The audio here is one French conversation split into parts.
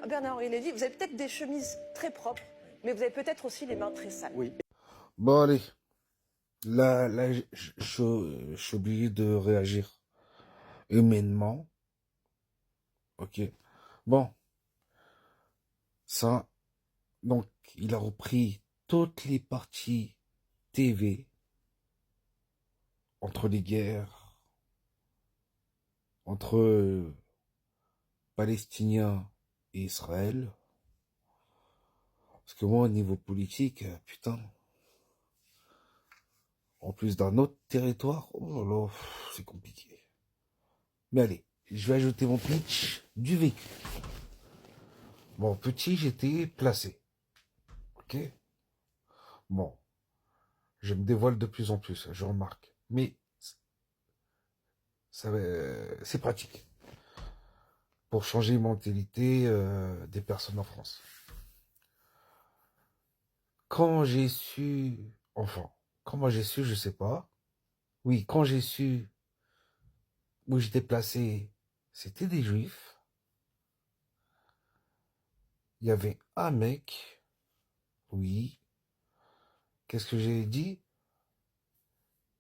Bernard-Henri Lévy, vous avez peut-être des chemises très propres, mais vous avez peut-être aussi les mains très sales. Oui. Bon, allez. Là, je suis obligé de réagir humainement. Ok. Bon, ça. Donc, il a repris toutes les parties TV entre les guerres, entre Palestiniens et Israël. Parce que moi, au niveau politique, putain, en plus d'un autre territoire, oh là là, c'est compliqué. Mais allez, je vais ajouter mon pitch du vécu. Bon, petit, j'étais placé. Ok. Bon, je me dévoile de plus en plus, je remarque. Mais c'est pratique pour changer les mentalités des personnes en France. Quand j'ai su, enfin, comment j'ai su, je sais pas. Oui, quand j'ai su où j'étais placé, c'était des juifs. Il y avait un mec, oui. Qu'est-ce que j'ai dit?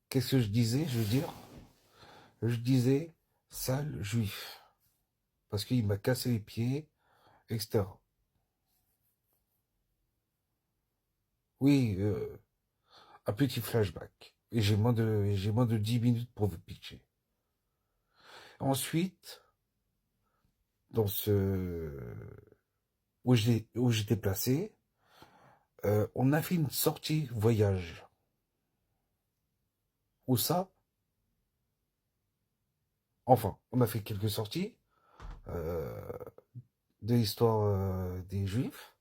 Qu'est-ce que je disais, je veux dire? Je disais sale juif. Parce qu'il m'a cassé les pieds, etc. Oui, un petit flashback. Et j'ai moins de 10 minutes pour vous pitcher. Ensuite, dans ce, où j'étais placé, on a fait une sortie voyage. Où ça? Enfin, on a fait quelques sorties euh, de l'histoire des Juifs.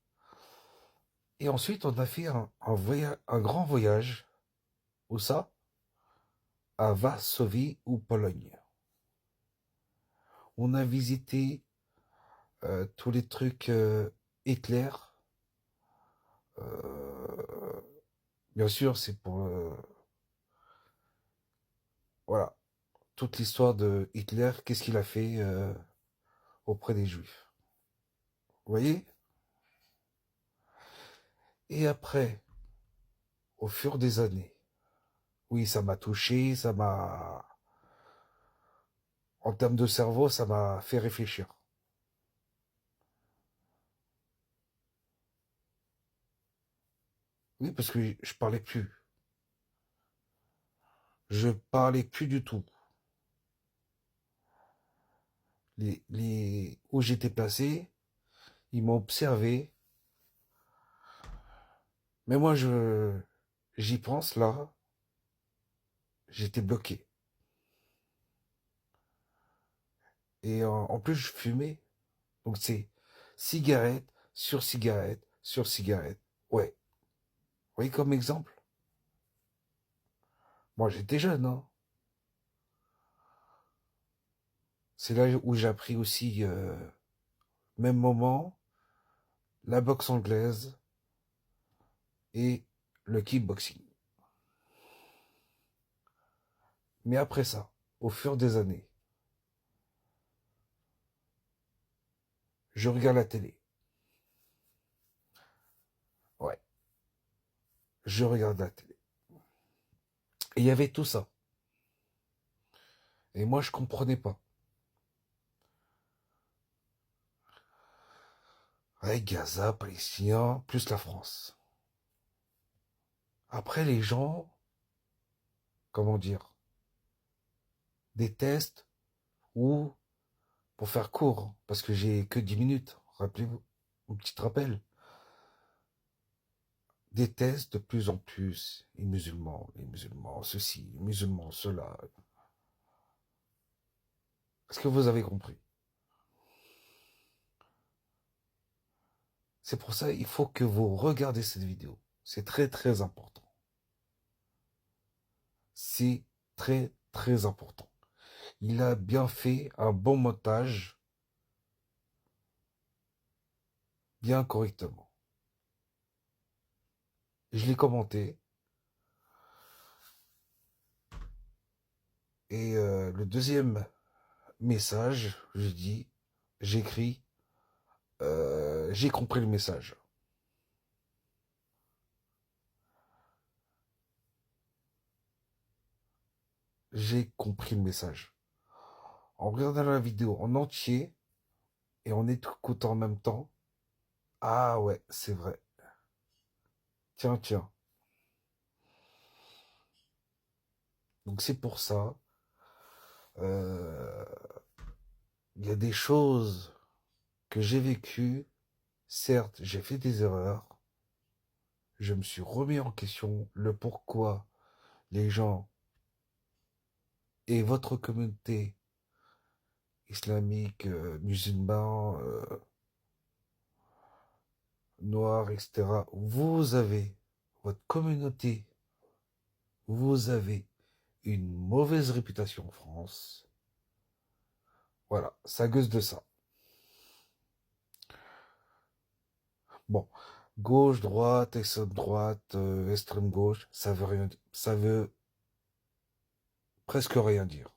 Et ensuite, on a fait un grand voyage. Où ça? À Varsovie ou Pologne. On a visité tous les trucs Hitler. Euh, bien sûr, c'est pour voilà toute l'histoire de Hitler. Qu'est-ce qu'il a fait auprès des Juifs? Vous voyez? Et après, au fur des années, oui, ça m'a touché, ça m'a, en termes de cerveau, ça m'a fait réfléchir. Oui, parce que je parlais plus. Je parlais plus du tout. Où j'étais placé, ils m'ont observé. Mais moi, j'y pense là. J'étais bloqué. Et en plus, je fumais. Donc c'est cigarette sur cigarette sur cigarette. Ouais. Vous voyez comme exemple? Moi, j'étais jeune, hein. C'est là où j'ai appris aussi, même moment, la boxe anglaise et le kickboxing. Mais après ça, au fur des années, je regarde la télé. Ouais, je regarde la télé. Et il y avait tout ça. Et moi, je comprenais pas. Avec Gaza, Palestiniens, plus la France. Après, les gens, comment dire, des tests ou, pour faire court, parce que j'ai que 10 minutes, rappelez-vous, un petit rappel, des tests de plus en plus, les musulmans, ceci, les musulmans, cela. Est-ce que vous avez compris? C'est pour ça il faut que vous regardez cette vidéo. C'est très très important. C'est très très important. Il a bien fait un bon montage, bien correctement. Je l'ai commenté. Et le deuxième message, j'écris, J'ai compris le message. J'ai compris le message. En regardant la vidéo en entier et en écoutant en même temps, ah ouais, c'est vrai. Tiens, tiens. Donc c'est pour ça, euh, il y a des choses que j'ai vécues. Certes, j'ai fait des erreurs. Je me suis remis en question le pourquoi les gens et votre communauté islamique, musulman, noir, etc. Vous avez, votre communauté, vous avez une mauvaise réputation en France. Voilà, ça gueule de ça. Bon, gauche, droite, extrême droite, extrême gauche, ça veut rien, ça veut presque rien dire.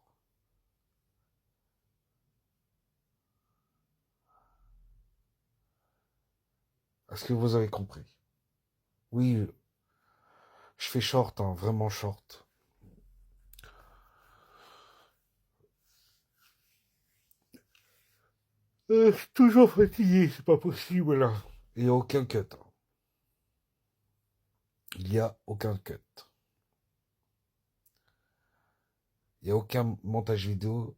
Est-ce que vous avez compris? Oui, je fais short, hein, vraiment short. Je suis toujours fatigué, c'est pas possible là. Il n'y a aucun cut, hein. Il n'y a aucun cut. Il n'y a aucun montage vidéo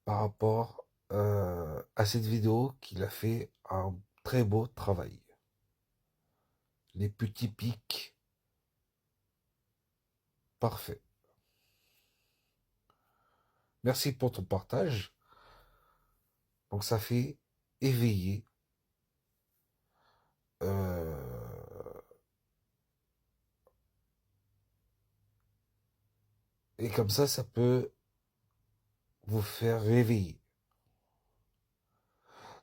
par rapport à cette vidéo qu'il a fait un très beau travail. Les petits pics, parfait. Merci pour ton partage. Donc ça fait éveiller. Et comme ça peut vous faire réveiller.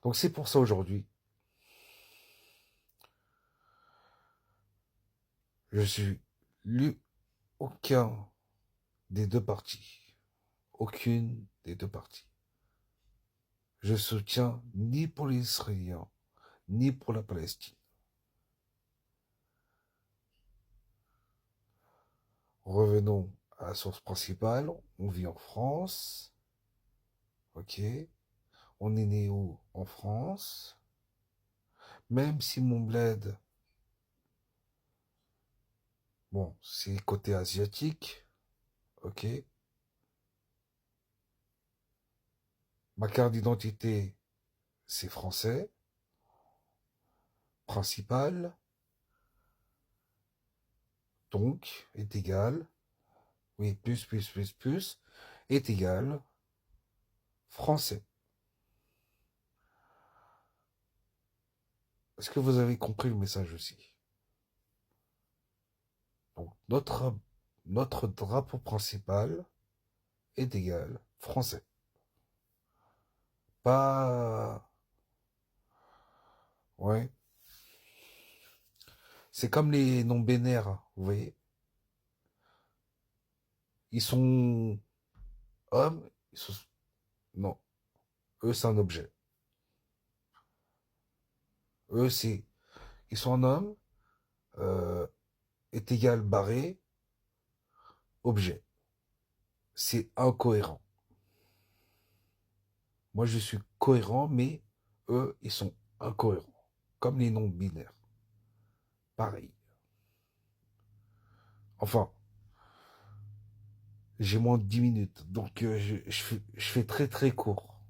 Donc c'est pour ça aujourd'hui, je suis lu aucun des deux parties. Aucune des deux parties. Je soutiens ni pour les Israéliens, ni pour la Palestine. Revenons à la source principale. On vit en France. Ok. On est né où? En France. Même si mon bled, bon, c'est côté asiatique. Ok. Ma carte d'identité, c'est français. Principal. Donc, est égal. Oui, plus, est égal français. Est-ce que vous avez compris le message aussi? Donc, notre drapeau principal est égal français. Pas... Ouais. C'est comme les non-binaires, vous voyez? Ils sont hommes, ils sont... Non, eux, c'est un objet. Eux, c'est... Ils sont un homme, euh, est égal barré, objet. C'est incohérent. Moi, je suis cohérent, mais eux, ils sont incohérents. Comme les non-binaires. Pareil. Enfin, j'ai moins de 10 minutes, donc je fais très très court.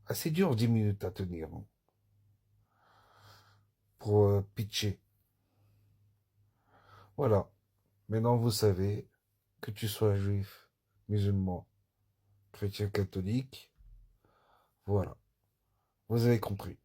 Assez dur 10 minutes à tenir, hein, pour pitcher. Voilà. Maintenant, vous savez, que tu sois juif, musulman, chrétien, catholique, voilà. Vous avez compris.